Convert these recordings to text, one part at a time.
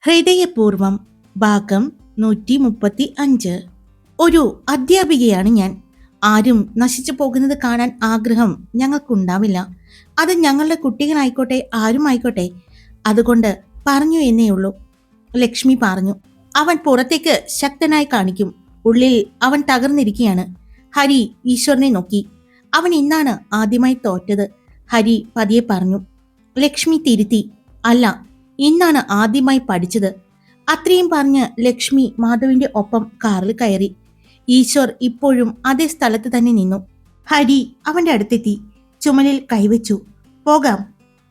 ഹൃദയപൂർവം ഭാഗം 135. ഒരു അധ്യാപികയാണ് ഞാൻ. ആരും നശിച്ചു പോകുന്നത് കാണാൻ ആഗ്രഹം ഞങ്ങൾക്കുണ്ടാവില്ല. അത് ഞങ്ങളുടെ കുട്ടികളായിക്കോട്ടെ ആരുമായിക്കോട്ടെ. അതുകൊണ്ട് പറഞ്ഞു എന്നേ ഉള്ളൂ. ലക്ഷ്മി പറഞ്ഞു. അവൻ പുറത്തേക്ക് ശക്തനായി കാണിക്കും. ഉള്ളിൽ അവൻ തകർന്നിരിക്കുകയാണ്. ഹരി ഈശ്വരനെ നോക്കി. അവൻ ഇന്നാണ് ആദ്യമായി തോറ്റത്. ഹരി പതിയെ പറഞ്ഞു. ലക്ഷ്മി തിരുത്തി. അല്ല, ഇന്നാണ് ആദ്യമായി പഠിച്ചത്. അത്രയും പറഞ്ഞ് ലക്ഷ്മി മാധവിന്റെ ഒപ്പം കാറിൽ കയറി. ഈശ്വർ ഇപ്പോഴും അതേ സ്ഥലത്ത് തന്നെ നിന്നു. ഹരി അവന്റെ അടുത്തെത്തി. ചുമലിൽ കൈവച്ചു. പോകാം.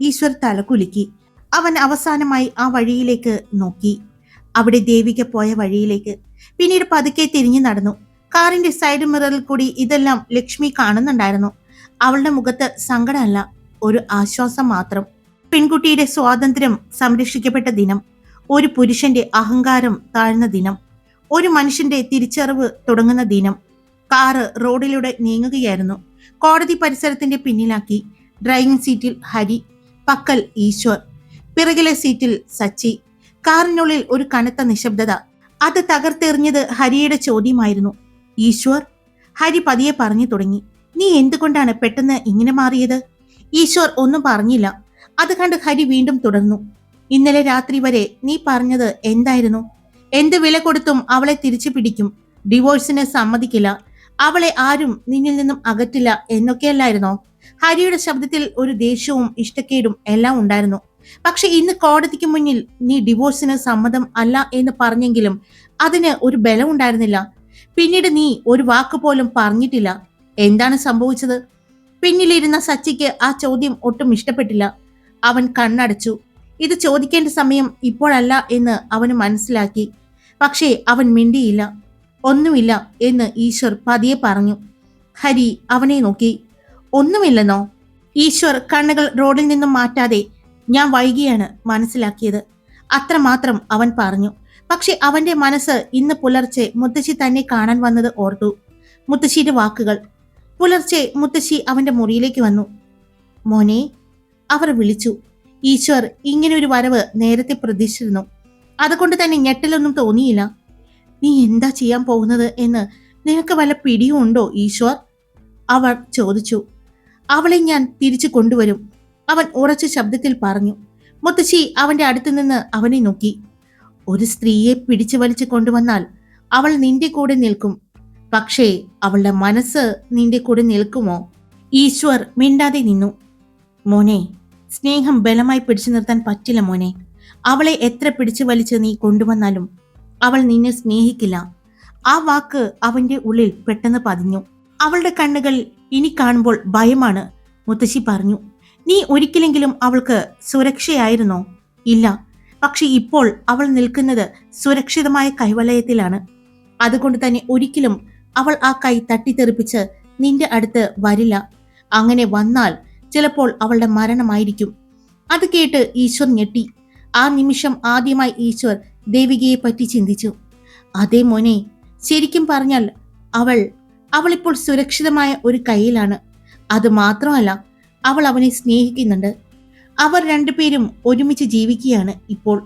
ഈശ്വർ തലകുലുക്കി. അവൻ അവസാനമായി ആ വഴിയിലേക്ക് നോക്കി. അവിടെ ദേവിക പോയ വഴിയിലേക്ക്. പിന്നീട് പതുക്കെ തിരിഞ്ഞു നടന്നു. കാറിന്റെ സൈഡ് മിററിൽ കൂടി ഇതെല്ലാം ലക്ഷ്മി കാണുന്നുണ്ടായിരുന്നു. അവളുടെ മുഖത്ത് സങ്കടമല്ല, ഒരു ആശ്വാസം മാത്രം. പെൺകുട്ടിയുടെ സ്വാതന്ത്ര്യം സംരക്ഷിക്കപ്പെട്ട ദിനം, ഒരു പുരുഷന്റെ അഹങ്കാരം താഴ്ന്ന ദിനം, ഒരു മനുഷ്യന്റെ തിരിച്ചറിവ് തുടങ്ങുന്ന ദിനം. കാറ് റോഡിലൂടെ നീങ്ങുകയായിരുന്നു. കോടതി പരിസരത്തിന്റെ പിന്നിലാക്കി. ഡ്രൈവിംഗ് സീറ്റിൽ ഹരി, പക്കൽ ഈശ്വർ, പിറകിലെ സീറ്റിൽ സച്ചി. കാറിനുള്ളിൽ ഒരു കനത്ത നിശബ്ദത. അത് തകർത്തെറിഞ്ഞത് ഹരിയുടെ ചോദ്യമായിരുന്നു. ഈശ്വർ, ഹരി പതിയെ പറഞ്ഞു തുടങ്ങി. നീ എന്തുകൊണ്ടാണ് പെട്ടെന്ന് ഇങ്ങനെ മാറിയത്? ഈശ്വർ ഒന്നും പറഞ്ഞില്ല. അത് കണ്ട് ഹരി വീണ്ടും തുടർന്നു. ഇന്നലെ രാത്രി വരെ നീ പറഞ്ഞത് എന്തായിരുന്നു? എന്ത് വില കൊടുത്തും അവളെ തിരിച്ചു പിടിക്കും, ഡിവോഴ്സിന് സമ്മതിക്കില്ല, അവളെ ആരും നിന്നിൽ നിന്നും അകറ്റില്ല എന്നൊക്കെയല്ലായിരുന്നോ? ഹരിയുടെ ശബ്ദത്തിൽ ഒരു ദേഷ്യവും ഇഷ്ടക്കേടും എല്ലാം ഉണ്ടായിരുന്നു. പക്ഷെ ഇന്ന് കോടതിക്ക് മുന്നിൽ നീ ഡിവോഴ്സിന് സമ്മതം അല്ല എന്ന് പറഞ്ഞെങ്കിലും അതിന് ഒരു ബലം ഉണ്ടായിരുന്നില്ല. പിന്നീട് നീ ഒരു വാക്ക് പോലും പറഞ്ഞിട്ടില്ല. എന്താണ് സംഭവിച്ചത്? പിന്നിലിരുന്ന സച്ചിക്ക് ആ ചോദ്യം ഒട്ടും ഇഷ്ടപ്പെട്ടില്ല. അവൻ കണ്ണടച്ചു. ഇത് ചോദിക്കേണ്ട സമയം ഇപ്പോഴല്ല എന്ന് അവന് മനസ്സിലാക്കി. പക്ഷേ അവൻ മിണ്ടിയില്ല. ഒന്നുമില്ല എന്ന് ഈശ്വർ പതിയെ പറഞ്ഞു. ഹരി അവനെ നോക്കി. ഒന്നുമില്ലെന്നോ? ഈശ്വർ കണ്ണുകൾ റോഡിൽ നിന്നും മാറ്റാതെ. ഞാൻ വൈകിയാണ് മനസ്സിലാക്കിയത്, അത്രമാത്രം അവൻ പറഞ്ഞു. പക്ഷെ അവന്റെ മനസ്സ് ഇന്ന് പുലർച്ചെ മുത്തശ്ശി തന്നെ കാണാൻ വന്നത് ഓർത്തു. മുത്തശ്ശിയുടെ വാക്കുകൾ. പുലർച്ചെ മുത്തശ്ശി അവന്റെ മുറിയിലേക്ക് വന്നു. മോനെ, അവർ വിളിച്ചു. ഈശ്വർ ഇങ്ങനെ ഒരു വരവ് നേരത്തെ പ്രതീക്ഷിച്ചിരുന്നു. അതുകൊണ്ട് തന്നെ ഞെട്ടലൊന്നും തോന്നിയില്ല. നീ എന്താ ചെയ്യാൻ പോകുന്നത് എന്ന് നിനക്ക് വല്ല പിടിയും ഉണ്ടോ ഈശ്വർ? അവർ ചോദിച്ചു. അവളെ ഞാൻ തിരിച്ചു കൊണ്ടുവരും, അവൻ ഉറച്ച ശബ്ദത്തിൽ പറഞ്ഞു. മുത്തശ്ശി അവന്റെ അടുത്ത് നിന്ന് അവനെ നോക്കി. ഒരു സ്ത്രീയെ പിടിച്ചു വലിച്ചു കൊണ്ടുവന്നാൽ അവൾ നിന്റെ കൂടെ നിൽക്കും. പക്ഷേ അവളുടെ മനസ്സ് നിന്റെ കൂടെ നിൽക്കുമോ? ഈശ്വർ മിണ്ടാതെ നിന്നു. മോനെ, സ്നേഹം ബലമായി പിടിച്ചു നിർത്താൻ പറ്റില്ല മോനെ. അവളെ എത്ര പിടിച്ചു വലിച്ച് നീ കൊണ്ടുവന്നാലും അവൾ നിന്നെ സ്നേഹിക്കില്ല. ആ വാക്ക് അവന്റെ ഉള്ളിൽ പെട്ടെന്ന് പതിഞ്ഞു. അവളുടെ കണ്ണുകൾ ഇനി കാണുമ്പോൾ ഭയമാണ്. മുത്തശ്ശി പറഞ്ഞു. നീ ഒരിക്കലെങ്കിലും അവൾക്ക് സുരക്ഷയായിരുന്നോ? ഇല്ല. പക്ഷെ ഇപ്പോൾ അവൾ നിൽക്കുന്നത് സുരക്ഷിതമായ കൈവലയത്തിലാണ്. അതുകൊണ്ട് തന്നെ ഒരിക്കലും അവൾ ആ കൈ തട്ടിത്തെറിപ്പിച്ച് നിന്റെ അടുത്ത് വരില്ല. അങ്ങനെ വന്നാൽ ചിലപ്പോൾ അവളുടെ മരണമായിരിക്കും. അത് കേട്ട് ഈശ്വർ ഞെട്ടി. ആ നിമിഷം ആദ്യമായി ഈശ്വർ ദേവികയെ പറ്റി ചിന്തിച്ചു. അതേ മോനെ, ശരിക്കും പറഞ്ഞാൽ അവളിപ്പോൾ സുരക്ഷിതമായ ഒരു കയ്യിലാണ്. അത് മാത്രമല്ല, അവൾ അവനെ സ്നേഹിക്കുന്നുണ്ട്. അവർ രണ്ടുപേരും ഒരുമിച്ച് ജീവിക്കുകയാണ് ഇപ്പോൾ.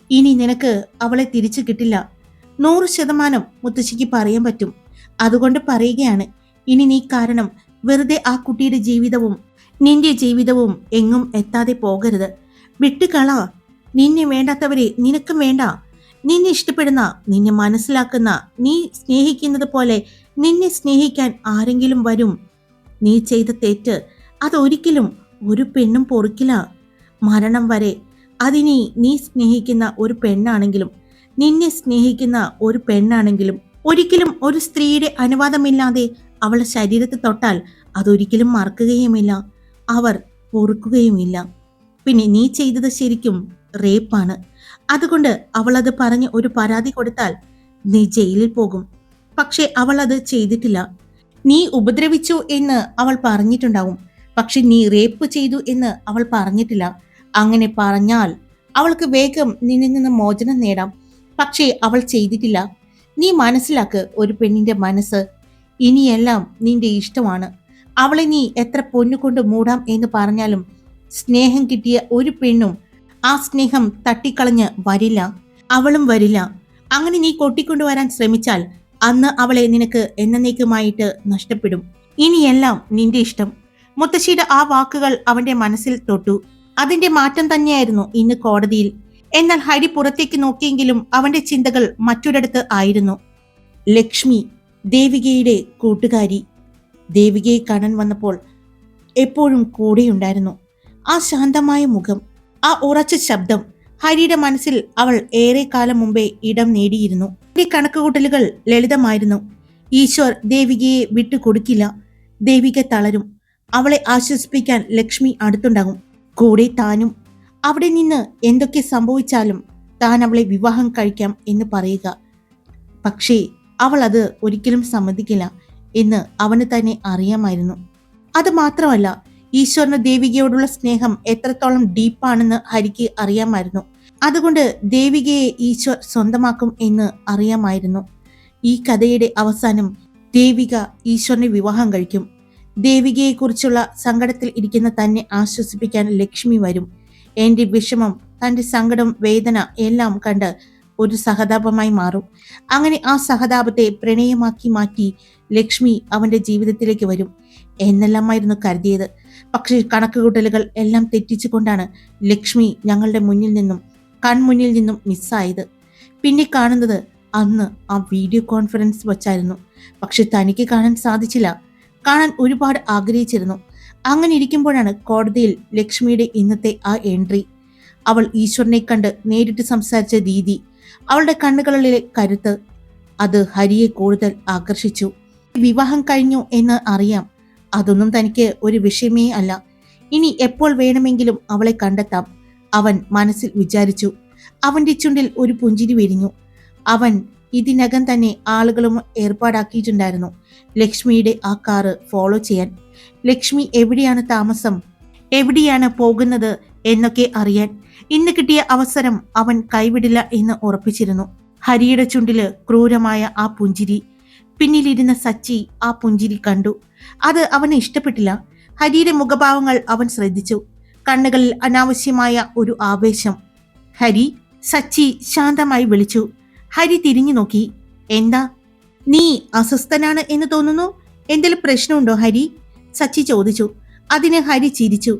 ഇനി നിനക്ക് അവളെ തിരിച്ചു കിട്ടില്ല, 100% മുത്തശ്ശിക്ക് പറയാൻ പറ്റും. അതുകൊണ്ട് പറയുകയാണ്, ഇനി നീ കാരണം വെറുതെ ആ കുട്ടിയുടെ ജീവിതവും നിന്റെ ജീവിതവും എങ്ങും എത്താതെ പോകരുത്. വിട്ടുകള. നിന്നെ വേണ്ടാത്തവരെ നിനക്കും വേണ്ട. നിന്നെ ഇഷ്ടപ്പെടുന്ന, നിന്നെ മനസ്സിലാക്കുന്ന, നീ സ്നേഹിക്കുന്നത് പോലെ നിന്നെ സ്നേഹിക്കാൻ ആരെങ്കിലും വരും. നീ ചെയ്ത തെറ്റ് അതൊരിക്കലും ഒരു പെണ്ണും പൊറുക്കില്ല. മരണം വരെ. അതിനി നീ സ്നേഹിക്കുന്ന ഒരു പെണ്ണാണെങ്കിലും നിന്നെ സ്നേഹിക്കുന്ന ഒരു പെണ്ണാണെങ്കിലും ഒരിക്കലും ഒരു സ്ത്രീയുടെ അനുവാദമില്ലാതെ അവളുടെ ശരീരത്തെ തൊട്ടാൽ അതൊരിക്കലും മറക്കുകയുമില്ല, അവർ പൊറുക്കുകയുമില്ല. പിന്നെ നീ ചെയ്തത് ശരിക്കും റേപ്പാണ്. അതുകൊണ്ട് അവൾ അത് പറഞ്ഞ് ഒരു പരാതി കൊടുത്താൽ നീ ജയിലിൽ പോകും. പക്ഷെ അവൾ അത് ചെയ്തിട്ടില്ല. നീ ഉപദ്രവിച്ചു എന്ന് അവൾ പറഞ്ഞിട്ടുണ്ടാവും. പക്ഷെ നീ റേപ്പ് ചെയ്തു എന്ന് അവൾ പറഞ്ഞിട്ടില്ല. അങ്ങനെ പറഞ്ഞാൽ അവൾക്ക് വേഗം നിന്നിൽ നിന്ന് മോചനം നേടാം. പക്ഷേ അവൾ ചെയ്തിട്ടില്ല. നീ മനസ്സിലാക്ക് ഒരു പെണ്ണിന്റെ മനസ്സ്. ഇനിയെല്ലാം നിന്റെ ഇഷ്ടമാണ്. അവളെ നീ എത്ര പൊന്നുകൊണ്ട് മൂടാം എന്ന് പറഞ്ഞാലും സ്നേഹം കിട്ടിയ ഒരു പെണ്ണും ആ സ്നേഹം തട്ടിക്കളഞ്ഞ് വരില്ല. അവളും വരില്ല. അങ്ങനെ നീ കൊട്ടിക്കൊണ്ടുവരാൻ ശ്രമിച്ചാൽ അന്ന് അവളെ നിനക്ക് എന്നേക്കുമായിട്ട് നഷ്ടപ്പെടും. ഇനിയെല്ലാം നിന്റെ ഇഷ്ടം. മുത്തശ്ശിയുടെ ആ വാക്കുകൾ അവന്റെ മനസ്സിൽ തൊട്ടു. അതിന്റെ മാറ്റം തന്നെയായിരുന്നു ഇന്ന് കോടതിയിൽ. എന്നാൽ ഹരി പുറത്തേക്ക് നോക്കിയെങ്കിലും അവന്റെ ചിന്തകൾ മറ്റൊരിടത്ത് ആയിരുന്നു. ലക്ഷ്മി, ദേവികയുടെ കൂട്ടുകാരി. ദേവികയെ കാണാൻ വന്നപ്പോൾ എപ്പോഴും കൂടെയുണ്ടായിരുന്നു. ആ ശാന്തമായ മുഖം, ആ ഉറച്ച ശബ്ദം. ഹരിയുടെ മനസ്സിൽ അവൾ ഏറെ കാലം മുമ്പേ ഇടം നേടിയിരുന്നു. ഈ കണക്കുകൂട്ടലുകൾ ലളിതമായിരുന്നു. ഈശ്വർ ദേവികയെ വിട്ടുകൊടുക്കില്ല. ദേവിക തളരും. അവളെ ആശ്വസിപ്പിക്കാൻ ലക്ഷ്മി അടുത്തുണ്ടാകും. കൂടെ താനും. അവിടെ നിന്ന് എന്തൊക്കെ സംഭവിച്ചാലും താൻ അവളെ വിവാഹം കഴിക്കാം എന്ന് പറയുക. പക്ഷേ അവൾ അത് ഒരിക്കലും സമ്മതിക്കില്ല എന്ന് അവന് തന്നെ അറിയാമായിരുന്നു. അത് മാത്രമല്ല, ഈശ്വരന് ദേവികയോടുള്ള സ്നേഹം എത്രത്തോളം ഡീപ്പാണെന്ന് ഹരിക്ക് അറിയാമായിരുന്നു. അതുകൊണ്ട് ദേവികയെ ഈശ്വർ സ്വന്തമാക്കും എന്ന് അറിയാമായിരുന്നു. ഈ കഥയുടെ അവസാനം ദേവിക ഈശ്വരനെ വിവാഹം കഴിക്കും. ദേവികയെക്കുറിച്ചുള്ള സങ്കടത്തിൽ ഇരിക്കുന്ന തന്നെ ആശ്വസിപ്പിക്കാൻ ലക്ഷ്മി വരും. എന്റെ വിഷമം, തന്റെ സങ്കടം, വേദന എല്ലാം കണ്ട് ഒരു സഹതാപമായി മാറും. അങ്ങനെ ആ സഹതാപത്തെ പ്രണയമാക്കി മാറ്റി ലക്ഷ്മി അവന്റെ ജീവിതത്തിലേക്ക് വരും എന്നെല്ലാമായിരുന്നു കരുതിയത്. പക്ഷേ കണക്കുകൂട്ടലുകൾ എല്ലാം തെറ്റിച്ചുകൊണ്ടാണ് ലക്ഷ്മി ഞങ്ങളുടെ കൺമുന്നിൽ നിന്നും മിസ്സായത്. പിന്നെ കാണുന്നത് അന്ന് ആ വീഡിയോ കോൺഫറൻസ് വച്ചായിരുന്നു. പക്ഷെ തനിക്ക് കാണാൻ സാധിച്ചില്ല. കാണാൻ ഒരുപാട് ആഗ്രഹിച്ചിരുന്നു. അങ്ങനെ ഇരിക്കുമ്പോഴാണ് കോടതിയിൽ ലക്ഷ്മിയുടെ ഇന്നത്തെ ആ എൻട്രി. അവൾ ഈശ്വരനെ കണ്ട് നേരിട്ട് സംസാരിച്ച രീതി, അവളുടെ കണ്ണുകളിലെ കരുത്ത്, അത് ഹരിയെ കൂടുതൽ ആകർഷിച്ചു. വിവാഹം കഴിഞ്ഞു എന്ന് അറിയാം. അതൊന്നും തനിക്ക് ഒരു വിഷയമേ അല്ല. ഇനി എപ്പോൾ വേണമെങ്കിലും അവളെ കണ്ടെത്താം, അവൻ മനസ്സിൽ വിചാരിച്ചു. അവന്റെ ചുണ്ടിൽ ഒരു പുഞ്ചിരി വിരിഞ്ഞു. അവൻ ഇതിനകം തന്നെ ആളുകളും ഏർപ്പാടാക്കിയിട്ടുണ്ടായിരുന്നു ലക്ഷ്മിയുടെ ആ കാറ് ഫോളോ ചെയ്യാൻ. ലക്ഷ്മി എവിടെയാണ് താമസം, എവിടെയാണ് പോകുന്നത് എന്നൊക്കെ അറിയാൻ ഇന്ന് കിട്ടിയ അവസരം അവൻ കൈവിടില്ല എന്ന് ഉറപ്പിച്ചിരുന്നു. ഹരിയുടെ ചുണ്ടില് ക്രൂരമായ ആ പുഞ്ചിരി. പിന്നിലിരുന്ന സച്ചി ആ പുഞ്ചിരി കണ്ടു. അത് അവന് ഇഷ്ടപ്പെട്ടില്ല. ഹരിയുടെ മുഖഭാവങ്ങൾ അവൻ ശ്രദ്ധിച്ചു. കണ്ണുകളിൽ അനാവശ്യമായ ഒരു ആവേശം. ഹരി, സച്ചി ശാന്തമായി വിളിച്ചു. ഹരി തിരിഞ്ഞു നോക്കി. എന്താ, നീ അസ്വസ്ഥനാണ് എന്ന് തോന്നുന്നു? എന്തെങ്കിലും പ്രശ്നമുണ്ടോ ഹരി? സച്ചി ചോദിച്ചു. അതിന് ഹരി ചിരിച്ചു.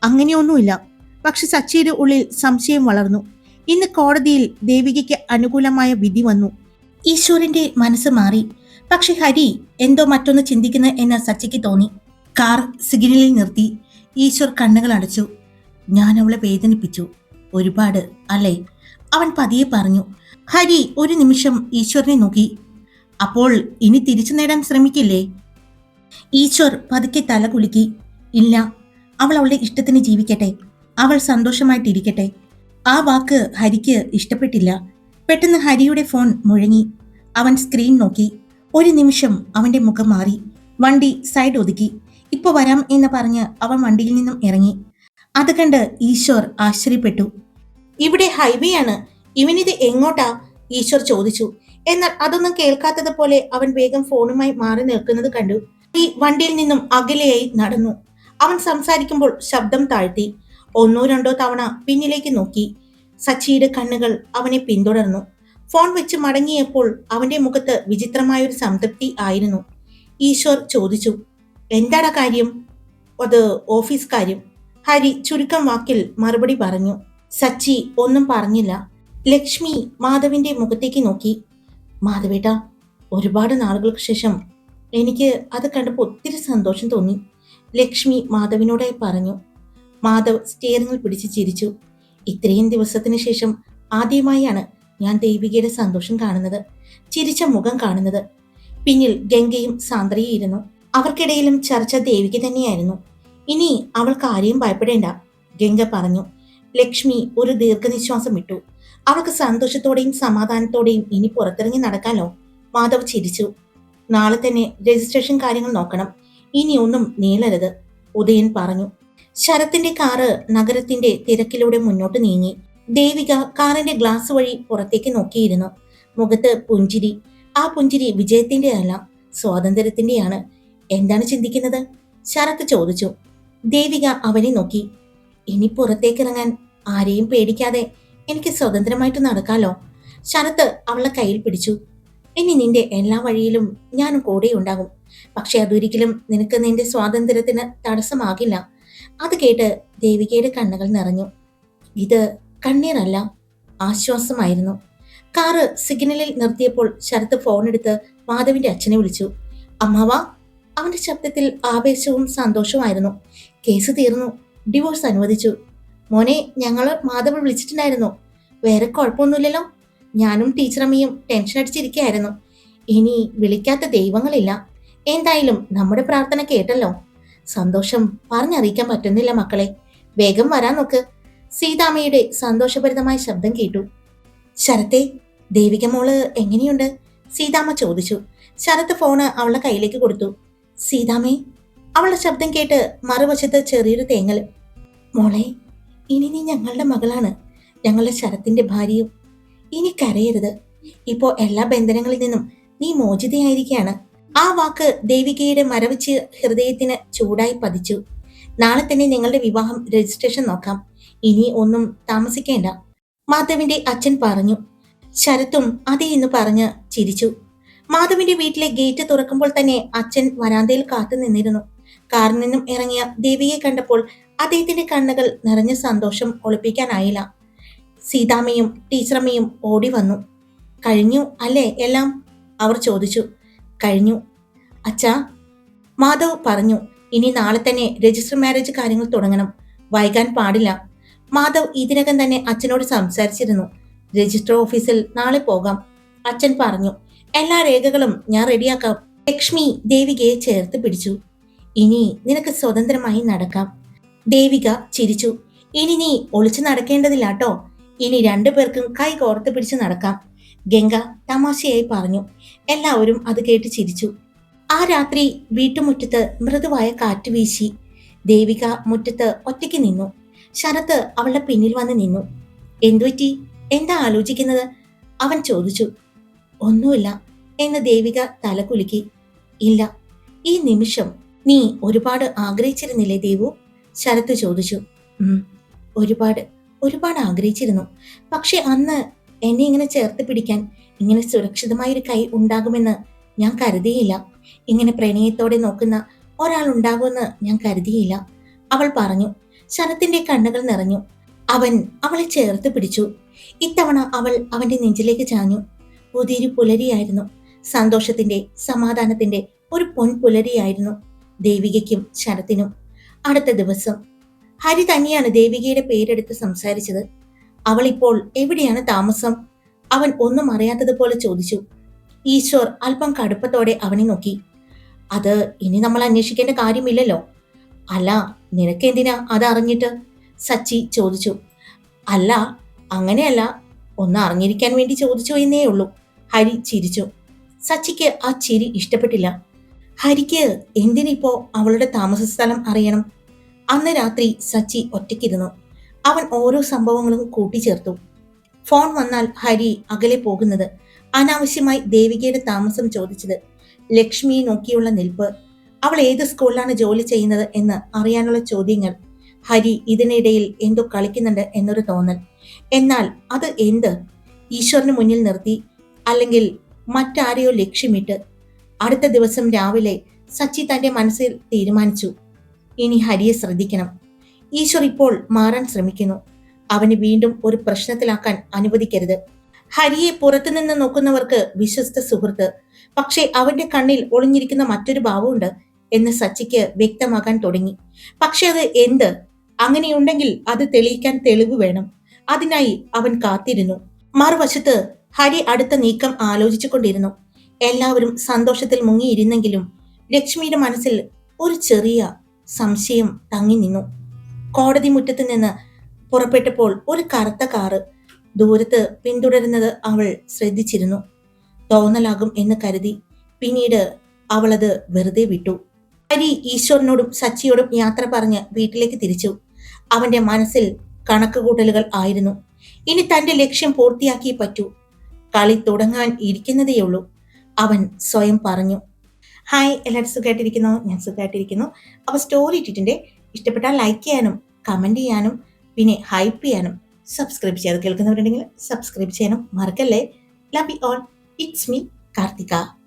അങ്ങനെയൊന്നുമില്ല. പക്ഷെ സച്ചിയുടെ ഉള്ളിൽ സംശയം വളർന്നു. ഇന്ന് കോടതിയിൽ ദേവികയ്ക്ക് അനുകൂലമായ വിധി വന്നു. ഈശ്വരന്റെ മനസ്സ് മാറി. പക്ഷെ ഹരി എന്തോ മറ്റൊന്ന് ചിന്തിക്കുന്ന എന്ന് സച്ചിക്ക് തോന്നി. കാർ സിഗ്നലിൽ നിർത്തി. ഈശ്വർ കണ്ണുകൾ അടച്ചു. ഞാൻ അവളെ വേദനിപ്പിച്ചു ഒരുപാട്, അല്ലേ? അവൻ പതിയെ പറഞ്ഞു. ഹരി ഒരു നിമിഷം ഈശ്വരനെ നോക്കി. അപ്പോൾ ഇനി തിരിച്ചു നേടാൻ ശ്രമിക്കില്ലേ? ഈശ്വർ പതുക്കെ തല കുലുക്കി. ഇല്ല, അവൾ അവളുടെ ഇഷ്ടത്തിന് ജീവിക്കട്ടെ, അവൾ സന്തോഷമായിട്ടിരിക്കട്ടെ. ആ വാക്ക് ഹരിക്ക് ഇഷ്ടപ്പെട്ടില്ല. പെട്ടെന്ന് ഹരിയുടെ ഫോൺ മുഴങ്ങി. അവൻ സ്ക്രീൻ നോക്കി. ഒരു നിമിഷം അവന്റെ മുഖം മാറി. വണ്ടി സൈഡ് ഒതുക്കി. ഇപ്പൊ വരാം എന്ന് പറഞ്ഞ് അവൻ വണ്ടിയിൽ നിന്നും ഇറങ്ങി. അത് കണ്ട് ഈശ്വർ ആശ്ചര്യപ്പെട്ടു. ഇവിടെ ഹൈവേ ആണ്, ഇവനിത് എങ്ങോട്ടാ? ഈശ്വർ ചോദിച്ചു. എന്നാൽ അതൊന്നും കേൾക്കാത്തത് പോലെ അവൻ വേഗം ഫോണുമായി മാറി നിൽക്കുന്നത് കണ്ടു. ഈ വണ്ടിയിൽ നിന്നും അകലെയായി നടന്നു. അവൻ സംസാരിക്കുമ്പോൾ ശബ്ദം താഴ്ത്തി. ഒന്നോ രണ്ടോ തവണ പിന്നിലേക്ക് നോക്കി. സച്ചിയുടെ കണ്ണുകൾ അവനെ പിന്തുടർന്നു. ഫോൺ വെച്ച് മടങ്ങിയപ്പോൾ അവന്റെ മുഖത്ത് വിചിത്രമായൊരു സംതൃപ്തി ആയിരുന്നു. ഈശ്വർ ചോദിച്ചു, എന്താടാ കാര്യം? അത് ഓഫീസ് കാര്യം. ഹരി ചുരുക്കം വാക്കിൽ മറുപടി പറഞ്ഞു. സച്ചി ഒന്നും പറഞ്ഞില്ല. ലക്ഷ്മി മാധവിന്റെ മുഖത്തേക്ക് നോക്കി. മാധവേട്ടാ, ഒരുപാട് നാളുകൾക്ക് ശേഷം എനിക്ക് അത് കണ്ടപ്പോൾ ഒത്തിരി സന്തോഷം തോന്നി, ലക്ഷ്മി മാധവിനോടായി പറഞ്ഞു. മാധവ് സ്റ്റിയറിംഗിൽ പിടിച്ച് ചിരിച്ചു. ഇത്രയും ദിവസത്തിന് ശേഷം ആദ്യമായാണ് ഞാൻ ദേവികയുടെ സന്തോഷം കാണുന്നത്, ചിരിച്ച മുഖം കാണുന്നത്. പിന്നിൽ ഗംഗയും സാന്ദ്രയും ഇരുന്നു. അവർക്കിടയിലും ചർച്ച ദേവിക തന്നെയായിരുന്നു. ഇനി അവൾക്ക് ആരെയും ഭയപ്പെടേണ്ട, ഗംഗ പറഞ്ഞു. ലക്ഷ്മി ഒരു ദീർഘനിശ്വാസം വിട്ടു. അവൾക്ക് സന്തോഷത്തോടെയും സമാധാനത്തോടെയും ഇനി പുറത്തിറങ്ങി നടക്കാലോ. മാധവ് ചിരിച്ചു. നാളെ തന്നെ രജിസ്ട്രേഷൻ കാര്യങ്ങൾ നോക്കണം, ഇനി ഒന്നും നീളരുത്, ഉദയൻ പറഞ്ഞു. ശരത്തിന്റെ കാറ് നഗരത്തിന്റെ തിരക്കിലൂടെ മുന്നോട്ട് നീങ്ങി. ദേവിക കാറിന്റെ ഗ്ലാസ് വഴി പുറത്തേക്ക് നോക്കിയിരുന്നു. മുഖത്ത് പുഞ്ചിരി. ആ പുഞ്ചിരി വിജയത്തിന്റെ അല്ല, സ്വാതന്ത്ര്യത്തിന്റെയാണ്. എന്താണ് ചിന്തിക്കുന്നത്? ശരത്ത് ചോദിച്ചു. ദേവിക അവനെ നോക്കി. ഇനി പുറത്തേക്കിറങ്ങാൻ ആരെയും പേടിക്കാതെ എനിക്ക് സ്വതന്ത്രമായിട്ട് നടക്കാലോ. ശരത്ത് അവളുടെ കയ്യിൽ പിടിച്ചു. ഇനി നിന്റെ എല്ലാ വഴിയിലും ഞാനും കൂടെ ഉണ്ടാകും. പക്ഷെ അതൊരിക്കലും നിനക്ക് നിന്റെ സ്വാതന്ത്ര്യത്തിന് തടസ്സമാകില്ല. അത് കേട്ട് ദേവികയുടെ കണ്ണുകൾ നിറഞ്ഞു. ഇത് കണ്ണീരല്ല, ആശ്വാസമായിരുന്നു. കാറ് സിഗ്നലിൽ നിർത്തിയപ്പോൾ ശരത്ത് ഫോൺ എടുത്ത് മാധവിന്റെ അച്ഛനെ വിളിച്ചു. അമ്മാവാ. അവന്റെ ശബ്ദത്തിൽ ആവേശവും സന്തോഷവുമായിരുന്നു. കേസ് തീർന്നു, ഡിവോഴ്സ് അനുവദിച്ചു. മോനെ, ഞങ്ങള് മാധവ് വിളിച്ചിട്ടുണ്ടായിരുന്നു. വേറെ കുഴപ്പമൊന്നുമില്ലല്ലോ? ഞാനും ടീച്ചറമ്മയും ടെൻഷൻ അടിച്ചിരിക്കുകയായിരുന്നു. ഇനി വിളിക്കാത്ത ദൈവങ്ങളില്ല. എന്തായാലും നമ്മുടെ പ്രാർത്ഥന കേട്ടല്ലോ. സന്തോഷം പറഞ്ഞറിയിക്കാൻ പറ്റുന്നില്ല മക്കളെ. വേഗം വരാൻ നോക്ക്. സീതാമ്മയുടെ സന്തോഷഭരിതമായ ശബ്ദം കേട്ടു. ശരത്തെ, ദേവിക മോള് എങ്ങനെയുണ്ട്? സീതാമ്മ ചോദിച്ചു. ശരത്ത് ഫോണ് അവളുടെ കയ്യിലേക്ക് കൊടുത്തു. സീതാമ്മേ. അവളുടെ ശബ്ദം കേട്ട് മറുവശത്ത് ചെറിയൊരു തേങ്ങൽ. മോളെ, ഇനി നീ ഞങ്ങളുടെ മകളാണ്, ഞങ്ങളുടെ ശരത്തിന്റെ ഭാര്യയും. ഇനി കരയരുത്. ഇപ്പോ എല്ലാ ബന്ധനങ്ങളിൽ നിന്നും നീ മോചിതയായിരിക്കുകയാണ്. ആ വാക്ക് ദേവികയുടെ മരവിച്ച് ഹൃദയത്തിന് ചൂടായി പതിച്ചു. നാളെ തന്നെ നിങ്ങളുടെ വിവാഹം രജിസ്ട്രേഷൻ നോക്കാം. ഇനി ഒന്നും താമസിക്കേണ്ട, മാധവിന്റെ അച്ഛൻ പറഞ്ഞു. ശരത്തും അതേ എന്ന് പറഞ്ഞ് ചിരിച്ചു. മാധവിന്റെ വീട്ടിലെ ഗേറ്റ് തുറക്കുമ്പോൾ തന്നെ അച്ഛൻ വരാന്തയിൽ കാത്തു നിന്നിരുന്നു. കാറിൽ നിന്നും ഇറങ്ങിയ ദേവിയെ കണ്ടപ്പോൾ അദ്ദേഹത്തിന്റെ കണ്ണുകൾ നിറഞ്ഞ സന്തോഷം ഒളിപ്പിക്കാനായില്ല. സീതാമ്മയും ടീച്ചറമ്മയും ഓടി വന്നു. കഴിഞ്ഞു അല്ലേ എല്ലാം? അവർ ചോദിച്ചു. കഴിഞ്ഞു അച്ഛാ, മാധവ് പറഞ്ഞു. ഇനി നാളെ തന്നെ രജിസ്റ്റർ മാരേജ് കാര്യങ്ങൾ തുടങ്ങണം, വൈകാൻ പാടില്ല. മാധവ് ഇതിനകം തന്നെ അച്ഛനോട് സംസാരിച്ചിരുന്നു. രജിസ്റ്റർ ഓഫീസിൽ നാളെ പോകാം, അച്ഛൻ പറഞ്ഞു. എല്ലാ രേഖകളും ഞാൻ റെഡിയാക്കാം. ലക്ഷ്മി ദേവികയെ ചേർത്ത് പിടിച്ചു. ഇനി നിനക്ക് സ്വതന്ത്രമായി നടക്കാം. ദേവിക ചിരിച്ചു. ഇനി നീ ഒളിച്ചു നടക്കേണ്ടതില്ലാട്ടോ. ഇനി രണ്ടുപേർക്കും കൈ കോർത്ത് പിടിച്ച് നടക്കാം, ഗംഗ തമാശയായി പറഞ്ഞു. എല്ലാവരും അത് കേട്ട് ചിരിച്ചു. ആ രാത്രി വീട്ടുമുറ്റത്ത് മൃദുവായ കാറ്റ് വീശി. ദേവിക മുറ്റത്ത് ഒറ്റയ്ക്ക് നിന്നു. ശരത്ത് അവളുടെ പിന്നിൽ വന്ന് നിന്നു. എന്തുപറ്റി? എന്താ ആലോചിക്കുന്നത്? അവൻ ചോദിച്ചു. ഒന്നുമില്ല എന്ന് ദേവിക തലകുലുക്കി. ഇല്ല, ഈ നിമിഷം നീ ഒരുപാട് ആഗ്രഹിച്ചിരുന്നില്ലേ ദേവു? ശരത്ത് ചോദിച്ചു. ഒരുപാട് ഒരുപാട് ആഗ്രഹിച്ചിരുന്നു. പക്ഷെ അന്ന് എന്നെ ഇങ്ങനെ ചേർത്ത് പിടിക്കാൻ, ഇങ്ങനെ സുരക്ഷിതമായൊരു കൈ ഉണ്ടാകുമെന്ന് ഞാൻ കരുതിയില്ല. ഇങ്ങനെ പ്രണയത്തോടെ നോക്കുന്ന ഒരാൾ ഉണ്ടാകുമെന്ന് ഞാൻ കരുതിയില്ല, അവൾ പറഞ്ഞു. ശരത്തിന്റെ കണ്ണുകൾ നിറഞ്ഞു. അവൻ അവളെ ചേർത്ത് പിടിച്ചു. ഇത്തവണ അവൾ അവന്റെ നെഞ്ചിലേക്ക് ചാഞ്ഞു. പുതിയൊരു പുലരിയായിരുന്നു. സന്തോഷത്തിന്റെ, സമാധാനത്തിന്റെ ഒരു പൊൻപുലരിയായിരുന്നു ദേവികയ്ക്കും ശരത്തിനും. അടുത്ത ദിവസം ഹരി തന്നെയാണ് ദേവികയുടെ പേരെടുത്ത് സംസാരിച്ചത്. അവൾ ഇപ്പോൾ എവിടെയാണ് താമസം? അവൻ ഒന്നും അറിയാത്തതുപോലെ ചോദിച്ചു. ഈശ്വർ അല്പം കടുപ്പത്തോടെ അവനെ നോക്കി. അത് ഇനി നമ്മൾ അന്വേഷിക്കേണ്ട കാര്യമില്ലല്ലോ. അല്ല, നിനക്കെന്തിനാ അത് അറിഞ്ഞിട്ട്? സച്ചി ചോദിച്ചു. അല്ല, അങ്ങനെയല്ല, ഒന്ന് അറിഞ്ഞിരിക്കാൻ വേണ്ടി ചോദിച്ചു എന്നേ ഉള്ളൂ. ഹരി ചിരിച്ചു. സച്ചിക്ക് ആ ചിരി ഇഷ്ടപ്പെട്ടില്ല. ഹരിക്ക് എന്തിനിപ്പോ അവളുടെ താമസ സ്ഥലം അറിയണം? അന്ന് രാത്രി സച്ചി ഒറ്റയ്ക്കിരുന്നു. അവൻ ഓരോ സംഭവങ്ങളും കൂട്ടിച്ചേർത്തു. ഫോൺ വന്നാൽ ഹരി അകലെ പോകുന്നത്, അനാവശ്യമായി ദേവികയുടെ താമസം ചോദിച്ചത്, ലക്ഷ്മിയെ നോക്കിയുള്ള നിൽപ്പ്, അവൾ ഏത് സ്കൂളിലാണ് ജോലി ചെയ്യുന്നത് എന്ന് അറിയാനുള്ള ചോദ്യങ്ങൾ. ഹരി ഇതിനിടയിൽ എന്തോ കളിക്കുന്നുണ്ട് എന്നൊരു തോന്നൽ. എന്നാൽ അത് എന്ത്? ഈശ്വരന് മുന്നിൽ നിർത്തി, അല്ലെങ്കിൽ മറ്റാരെയോ ലക്ഷ്യമിട്ട്? അടുത്ത ദിവസം രാവിലെ സച്ചി തന്റെ മനസ്സിൽ തീരുമാനിച്ചു, ഇനി ഹരിയെ ശ്രദ്ധിക്കണം. ഈശ്വർ ഇപ്പോൾ മാറാൻ ശ്രമിക്കുന്നു. അവന് വീണ്ടും ഒരു പ്രശ്നത്തിലാക്കാൻ അനുവദിക്കരുത്. ഹരിയെ പുറത്തുനിന്ന് നോക്കുന്നവർക്ക് വിശ്വസ്ത സുഹൃത്ത്, പക്ഷേ അവന്റെ കണ്ണിൽ ഒളിഞ്ഞിരിക്കുന്ന മറ്റൊരു ഭാവമുണ്ട് എന്ന് സച്ചിക്ക് വ്യക്തമാകാൻ തുടങ്ങി. പക്ഷെ അത് എന്ത്? അങ്ങനെയുണ്ടെങ്കിൽ അത് തെളിയിക്കാൻ തെളിവ് വേണം. അതിനായി അവൻ കാത്തിരുന്നു. മറുവശത്ത് ഹരി അടുത്ത നീക്കം ആലോചിച്ചു കൊണ്ടിരുന്നു. എല്ലാവരും സന്തോഷത്തിൽ മുങ്ങിയിരുന്നെങ്കിലും ലക്ഷ്മിയുടെ മനസ്സിൽ ഒരു ചെറിയ സംശയം തങ്ങി നിന്നു. കോടതി മുറ്റത്ത് നിന്ന് പുറപ്പെട്ടപ്പോൾ ഒരു കറുത്ത കാറ് ദൂരത്ത് പിന്തുടരുന്നത് അവൾ ശ്രദ്ധിച്ചിരുന്നു. തോന്നലാകും എന്ന് കരുതി പിന്നീട് അവളത് വെറുതെ വിട്ടു. ഹരി ഈശ്വരനോടും സച്ചിയോടും യാത്ര പറഞ്ഞ് വീട്ടിലേക്ക് തിരിച്ചു. അവന്റെ മനസ്സിൽ കണക്കുകൂട്ടലുകൾ ആയിരുന്നു. ഇനി തന്റെ ലക്ഷ്യം പൂർത്തിയാക്കിയേ പറ്റൂ. കളി തുടങ്ങാൻ ഇരിക്കുന്നതേയുള്ളൂ, അവൻ സ്വയം പറഞ്ഞു. ഹായ്, എല്ലാവരും സുഖമായിട്ടിരിക്കുന്നു? ഞാൻ സുഖമായിട്ടിരിക്കുന്നു. അപ്പോൾ സ്റ്റോറി ഇട്ടിട്ടുണ്ട്. ഇഷ്ടപ്പെട്ടാൽ ലൈക്ക് ചെയ്യാനും കമന്റ് ചെയ്യാനും പിന്നെ ഹൈപ്പ് ചെയ്യാനും സബ്സ്ക്രൈബ് ചെയ്യാതെ കേൾക്കുന്നവരുണ്ടെങ്കിൽ സബ്സ്ക്രൈബ് ചെയ്യാനും മറക്കല്ലേ. Love you all. It's me Karthika.